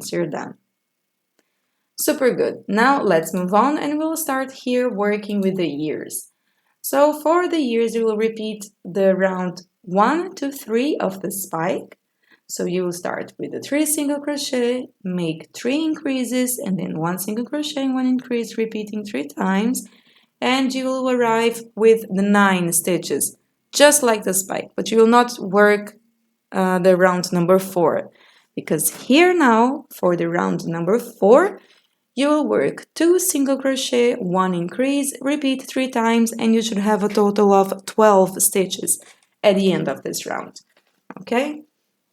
once you're done. Super good. Now let's move on and we'll start here working with the ears. So for the ears, you will repeat the round 1 to 3 of the spike. So you will start with the 3 single crochet, make 3 increases, and then 1 single crochet, 1 increase, repeating 3 times, and you will arrive with the 9 stitches, just like the spike, but you will not work the round number 4, because here now, for the round number 4, you will work 2 single crochet, 1 increase, repeat 3 times, and you should have a total of 12 stitches at the end of this round. Okay?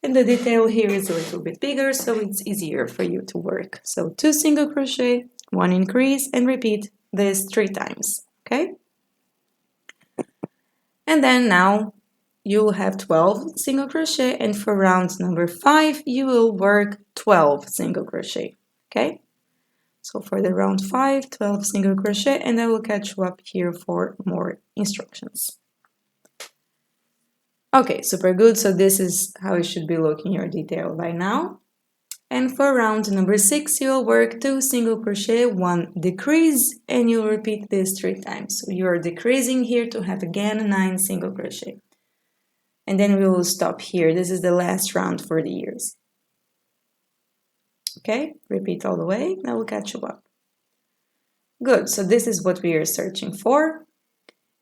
And the detail here is a little bit bigger, so it's easier for you to work. So 2 single crochet, 1 increase, and repeat this 3 times. Okay? And then now you will have 12 single crochet, and for round number 5, you will work 12 single crochet. Okay? So for the round 5, 12 single crochet, and I will catch you up here for more instructions. Okay, super good. So this is how it should be looking your detail by now. And for round number 6, you'll work 2 single crochet, 1 decrease, and you'll repeat this 3 times. So you're decreasing here to have again 9 single crochet. And then we will stop here. This is the last round for the ears. Okay, repeat all the way, and I will catch you up. Good, so this is what we are searching for.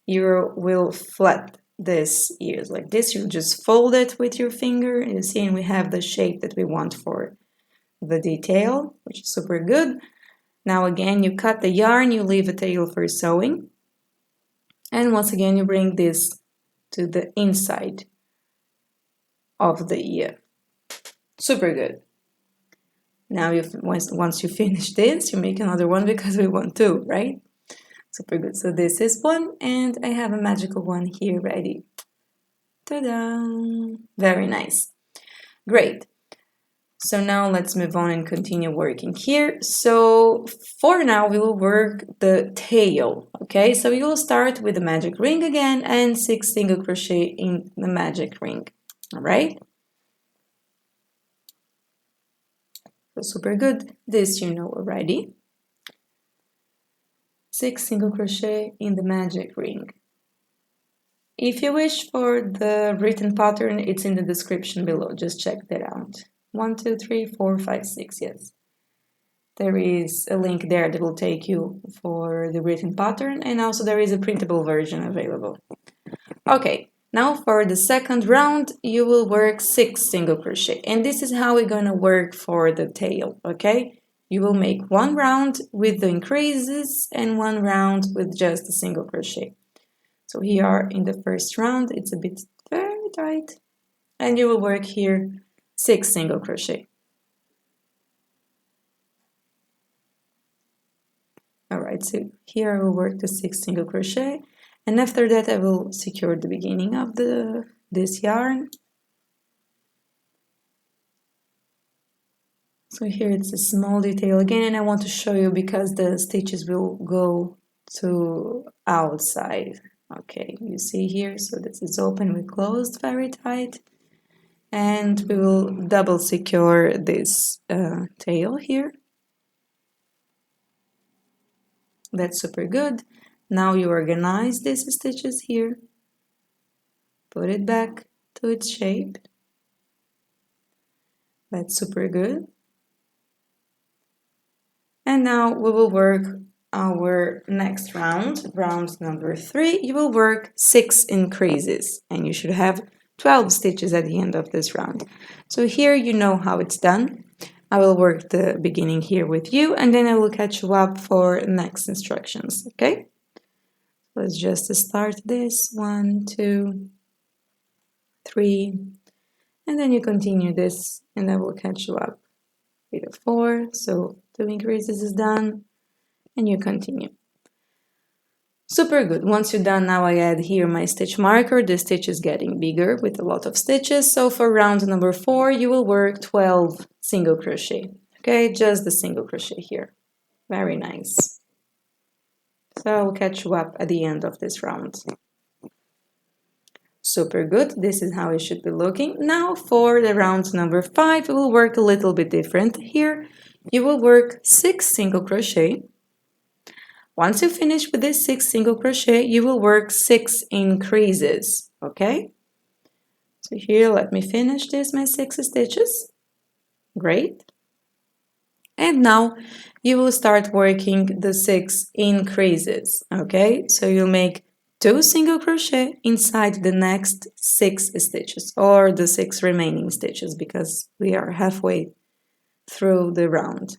You will flat this ears like this. You just fold it with your finger, and you see, and we have the shape that we want for the detail, which is super good. Now again, you cut the yarn, you leave a tail for sewing, and once again, you bring this to the inside of the ear. Super good. Now, once you finish this, you make another one because we want 2, right? Super good. So this is one, and I have a magical one here ready. Ta-da! Very nice. Great. So now let's move on and continue working here. So for now, we will work the tail. Okay, so you will start with the magic ring again and 6 single crochet in the magic ring. All right. So super good. This you know already. 6 single crochet in the magic ring. If you wish for the written pattern, it's in the description below. Just check that out. 1, 2, 3, 4, 5, 6. Yes. There is a link there that will take you for the written pattern, and also there is a printable version available. Okay. Now for the second round, you will work 6 single crochet, and this is how we're gonna work for the tail, okay? You will make 1 round with the increases and 1 round with just a single crochet. So here in the first round, it's a bit very tight, and you will work here 6 single crochet. All right, so here I will work the 6 single crochet. And after that, I will secure the beginning of this yarn. So here it's a small detail again, and I want to show you because the stitches will go to outside. Okay, you see here, so this is open, we closed very tight. And we will double secure this tail here. That's super good. Now you organize these stitches here, put it back to its shape. That's super good. And now we will work our next round, round number 3. You will work 6 increases, and you should have 12 stitches at the end of this round. So here you know how it's done. I will work the beginning here with you, and then I will catch you up for next instructions, okay? Let's just start this, 1, 2, 3, and then you continue this, and I will catch you up with a 4. So 2 increases is done, and you continue. Super good. Once you're done, now I add here my stitch marker. The stitch is getting bigger with a lot of stitches. So for round number 4, you will work 12 single crochet. Okay, just the single crochet here. Very nice. So I'll catch you up at the end of this round. Super good. This is how it should be looking. Now for the round number 5, we will work a little bit different. Here you will work 6 single crochet. Once you finish with this 6 single crochet, you will work 6 increases, okay? So here, let me finish this, my 6 stitches. Great. And now you will start working the 6 increases, okay? So you'll make 2 single crochet inside the next 6 stitches, or the 6 remaining stitches, because we are halfway through the round.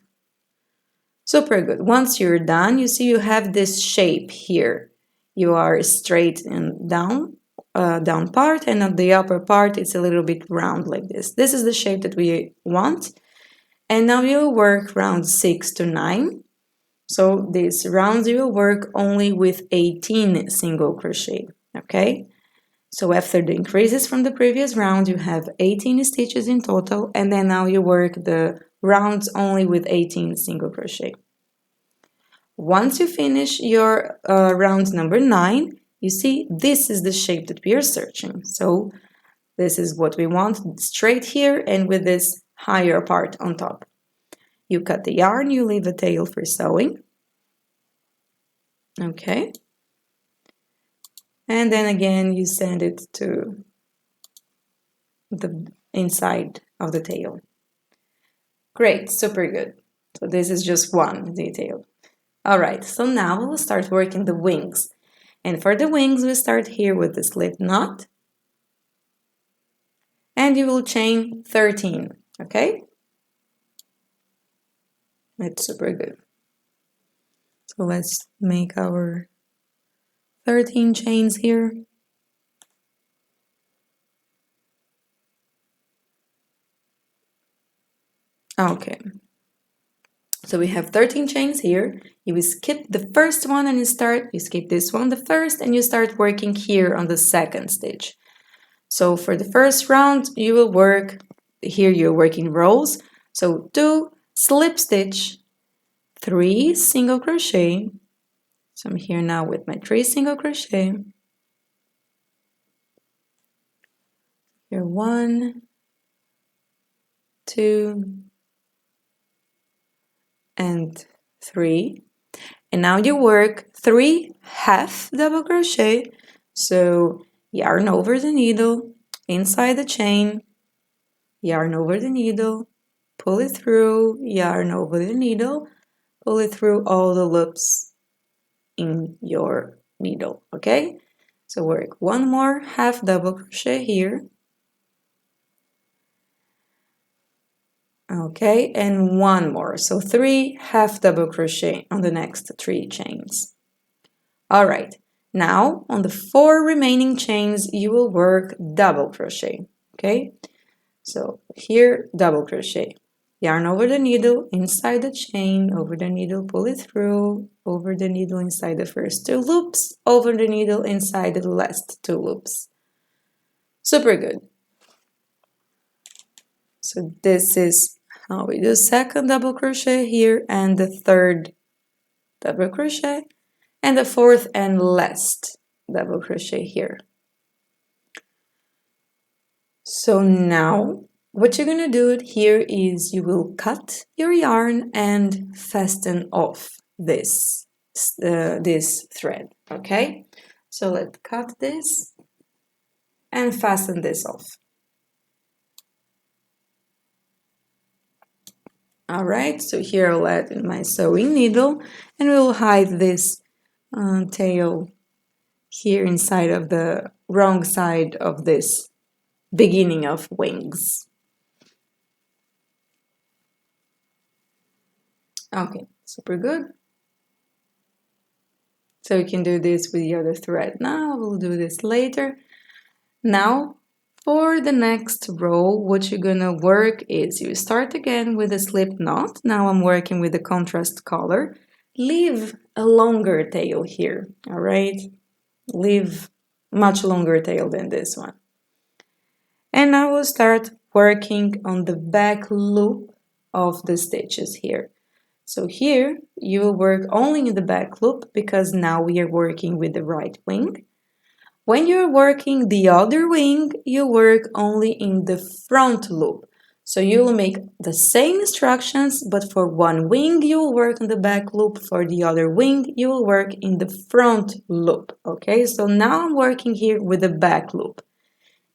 Super good. Once you're done, you see you have this shape here. You are straight and down part, and on the upper part it's a little bit round like this. This is the shape that we want. And now you'll work round 6 to 9. So these rounds you will work only with 18 single crochet, okay? So after the increases from the previous round, you have 18 stitches in total, and then now you work the rounds only with 18 single crochet. Once you finish your round number 9, you see this is the shape that we are searching. So this is what we want, straight here and with this higher part on top. You cut the yarn, you leave a tail for sewing. Okay. And then again, you send it to the inside of the tail. Great, super good. So this is just one detail. All right, so now we'll start working the wings. And for the wings, we start here with the slip knot. And you will chain 13, okay? That's super good. So let's make our 13 chains here. Okay. So we have 13 chains here. You will skip the first one and you skip this one, the first, and you start working here on the second stitch. So for the first round, you will work, here you're working rows. So 2 slip stitch, 3 single crochet. So I'm here now with my 3 single crochet. Here 1, 2, and 3. And now you work 3 half double crochet. So yarn over the needle, inside the chain, yarn over the needle, pull it through, yarn over the needle, pull it through all the loops in your needle, okay? So work 1 more half double crochet here. Okay, and 1 more. So 3 half double crochet on the next 3 chains. All right, now on the 4 remaining chains, you will work double crochet, okay? So here, double crochet. Yarn over the needle, inside the chain, over the needle, pull it through, over the needle, inside the first 2 loops, over the needle, inside the last 2 loops. Super good. So this is how we do second double crochet here, and the third double crochet, and the fourth and last double crochet here. So now what you're gonna do here is you will cut your yarn and fasten off this thread, okay? So let's cut this and fasten this off. All right, so here I'll add my sewing needle and we'll hide this tail here inside of the wrong side of this beginning of wings. Okay, super good. So you can do this with the other thread now. We'll do this later. Now, for the next row, what you're gonna work is you start again with a slip knot. Now I'm working with the contrast color. Leave a longer tail here, all right? Leave much longer tail than this one. And now we'll start working on the back loop of the stitches here. So here you will work only in the back loop because now we are working with the right wing. When you're working the other wing, you work only in the front loop. So you'll make the same instructions, but for one wing, you'll work in the back loop. For the other wing, you will work in the front loop. Okay, so now I'm working here with the back loop.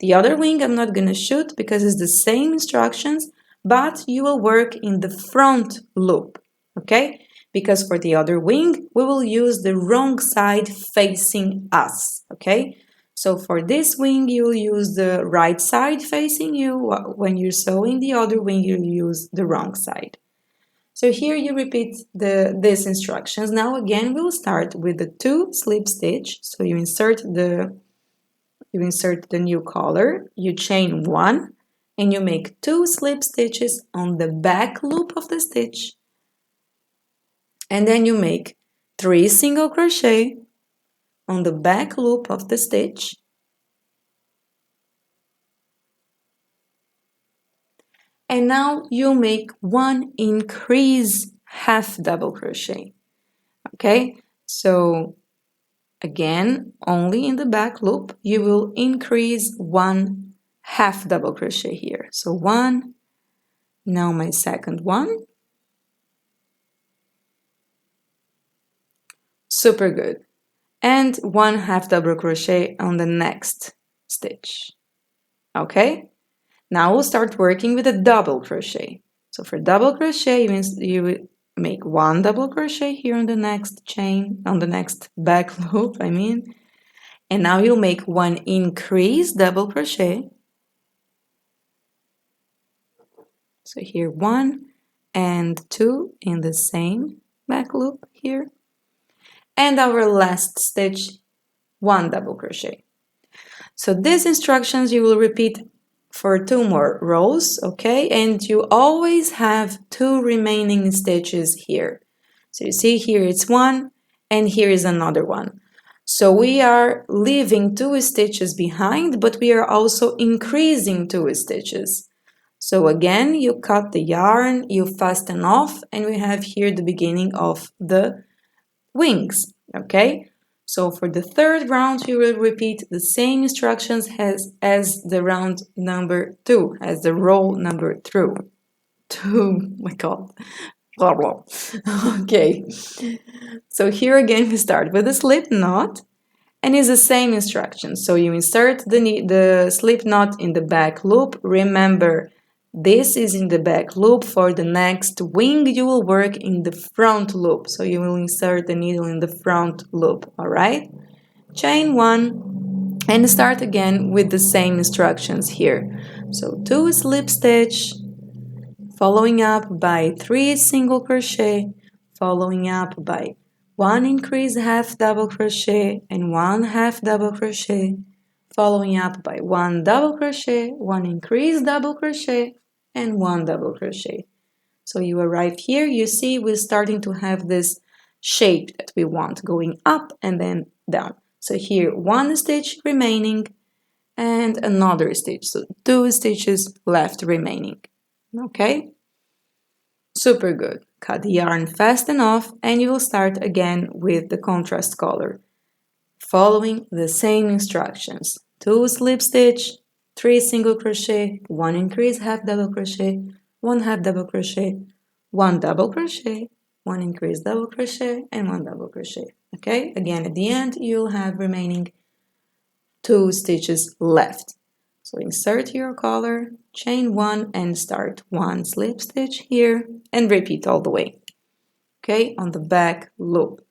The other wing I'm not going to shoot because it's the same instructions, but you will work in the front loop. Okay, because for the other wing, we will use the wrong side facing us. Okay, so for this wing, you'll use the right side facing you. When you're sewing the other wing, you'll use the wrong side. So here you repeat these instructions. Now again, we'll start with the 2 slip stitch. So you insert the new color, you chain 1, and you make 2 slip stitches on the back loop of the stitch. And then you make 3 single crochet on the back loop of the stitch. And now you make 1 increase half double crochet. Okay, so again, only in the back loop, you will increase 1 half double crochet here. So 1, now my second one. Super good. And 1 half double crochet on the next stitch. Okay, now we'll start working with a double crochet. So for double crochet, you make 1 double crochet here on the next chain, on the next back loop, and now you'll make 1 increase double crochet. So here 1 and 2 in the same back loop here. And our last stitch, 1 double crochet. So these instructions you will repeat for 2 more rows, okay? And you always have 2 remaining stitches here. So you see here it's 1 and here is another one. So we are leaving 2 stitches behind, but we are also increasing 2 stitches. So again, you cut the yarn, you fasten off, and we have here the beginning of the wings, okay? So for the third round, you will repeat the same instructions as the round number 2, as the row number 2. Oh my God. Blah, blah. Okay. So here again, we start with a slip knot, and it's the same instructions. So you insert the slip knot in the back loop. Remember, this is in the back loop. For the next wing, you will work in the front loop. So you will insert the needle in the front loop, all right? Chain 1 and start again with the same instructions here. So 2 slip stitch, following up by 3 single crochet, following up by 1 increase half double crochet and 1 half double crochet, following up by 1 double crochet, 1 increase double crochet, and 1 double crochet. So you arrive here, you see we're starting to have this shape that we want, going up and then down. So here 1 stitch remaining and another stitch, so 2 stitches left remaining. Okay, super good. Cut the yarn fast enough and you will start again with the contrast color, following the same instructions. 2 slip stitch, 3 single crochet, 1 increase half double crochet, 1 half double crochet, 1 double crochet, 1 increase double crochet, and 1 double crochet. Okay, again at the end you'll have remaining 2 stitches left. So insert your color, chain 1 and start 1 slip stitch here and repeat all the way. Okay, on the back loop.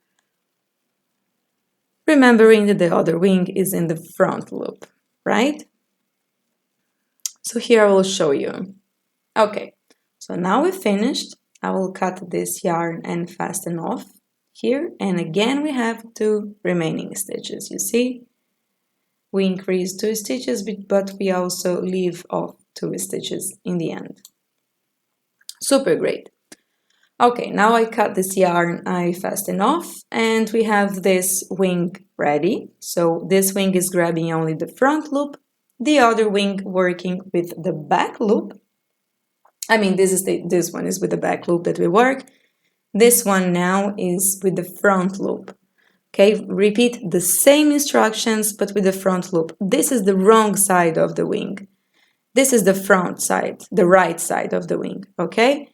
Remembering that the other wing is in the front loop, right? So here I will show you. Okay, so now we finished. I will cut this yarn and fasten off here. And again, we have 2 remaining stitches. You see, we increase 2 stitches, but we also leave off 2 stitches in the end. Super great. Okay, now I cut this yarn, I fasten off, and we have this wing ready. So this wing is grabbing only the front loop, the other wing working with the back loop. This one is with the back loop that we work. This one now is with the front loop. Okay, repeat the same instructions but with the front loop. This is the wrong side of the wing. This is the front side, the right side of the wing, okay?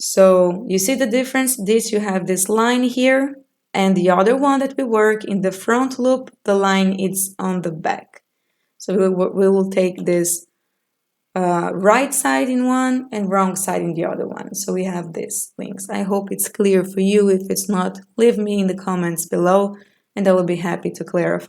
So you see the difference? This, you have this line here, and the other one that we work in the front loop, the line is on the back. So we will take this right side in one and wrong side in the other one. So we have these wings. I hope it's clear for you. If it's not, leave me in the comments below and I will be happy to clarify.